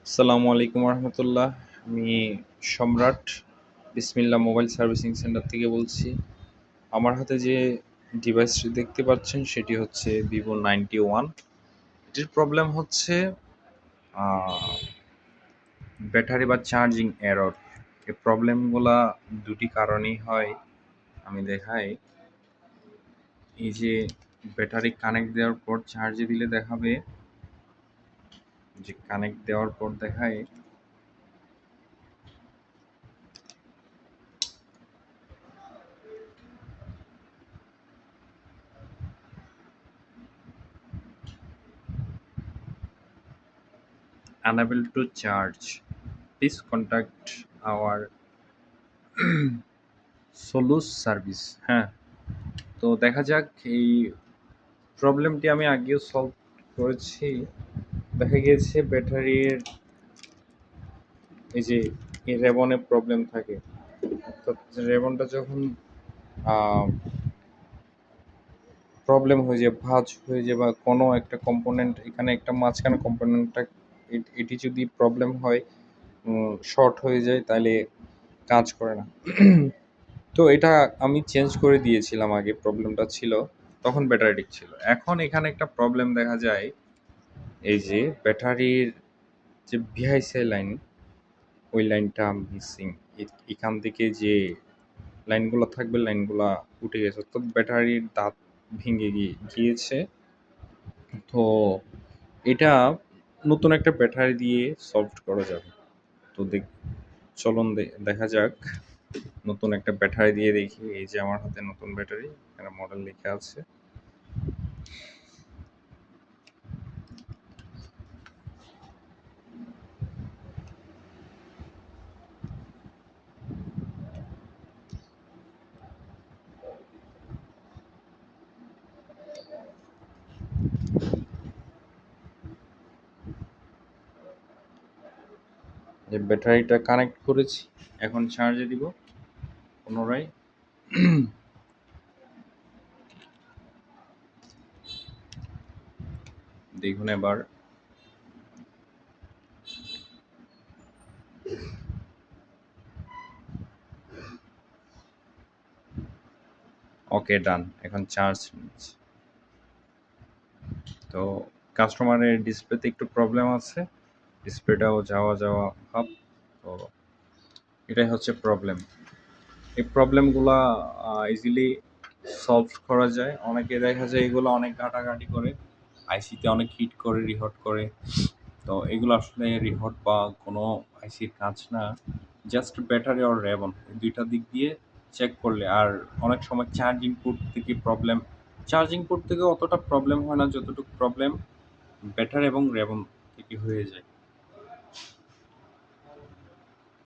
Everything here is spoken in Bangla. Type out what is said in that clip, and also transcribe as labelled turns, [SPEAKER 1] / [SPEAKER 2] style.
[SPEAKER 1] আসসালামু আলাইকুম রহমতুল্লাহ। আমি সম্রাট বিসমিল্লাহ মোবাইল সার্ভিসিং সেন্টার থেকে বলছি। আমার হাতে যে ডিভাইসটি দেখতে পাচ্ছেন সেটি হচ্ছে Vivo 91। এটির প্রবলেম হচ্ছে ব্যাটারি বা চার্জিং এরর। এই প্রবলেমগুলা দুটি কারণেই হয়। আমি দেখাই, এই যে ব্যাটারি কানেক্ট দেওয়ার পর চার্জে দিলে দেখাবে যে কানেক্ট দেওয়ার পর দেখায় unable to charge, please contact our সোলুস সার্ভিস। হ্যাঁ, তো দেখা যাক, এই প্রবলেমটি আমি আগেও সলভ করেছি। দেখা গিয়েছে ব্যাটারির এই যে এই রেবনে প্রবলেম থাকে, অর্থাৎ রেবনটা যখন প্রবলেম হয়ে যায়, ভাঁজ হয়ে যায়, বা কোনো একটা কম্পোনেন্ট এখানে একটা মাঝখানে কম্পোনেন্টটা এটি যদি প্রবলেম হয়, শর্ট হয়ে যায়, তাহলে কাজ করে না। তো এটা আমি চেঞ্জ করে দিয়েছিলাম, আগে প্রবলেমটা ছিল তখন ব্যাটারি ঠিক ছিল। এখন এখানে একটা প্রবলেম দেখা যায়, এই যে ব্যাটারির যে ভিআইসি লাইন, ওই লাইনটা মিসিং। এখান থেকে যে লাইনগুলো থাকবে, লাইনগুলা উঠে গেছে, অর্থাৎ ব্যাটারির দাঁত ভেঙে গিয়েছে। তো এটা নতুন একটা ব্যাটারি দিয়ে সলভ করা যাবে। তো চলুন দেখা যাক। নতুন একটা ব্যাটারি দিয়ে দেখি। এই যে আমার হাতে নতুন ব্যাটারি, এখানে মডেল লেখা আছে। যে ব্যাটারিটা কানেক্ট করেছি, এখন চার্জে দিব পুনরায়। দেখুন এবার ওকে, ডান। এখন চার্জ নিচ্ছে। তো কাস্টমারের ডিসপ্লেতে একটু প্রবলেম আছে, ডিসপ্লেটাও যাওয়া যাওয়া ভাব। তো এটাই হচ্ছে প্রবলেম। এই প্রবলেমগুলা ইজিলি সলভ করা যায়। অনেকে দেখা যায় এগুলো অনেক ঘাটাঘাটি করে, আইসিতে অনেক হিট করে, রিহট করে। তো এগুলো আসলে রিহট বা কোনো আইসির কাজ না, জাস্ট ব্যাটারি আর রেবন, এই দুইটা দিক দিয়ে চেক করলে। আর অনেক সময় চার্জিং পোর্ট থেকে প্রবলেম, চার্জিং পোর্ট থেকে অতটা প্রবলেম হয় না যতটুকু প্রবলেম ব্যাটারি এবং রেবন থেকে হয়ে যায়।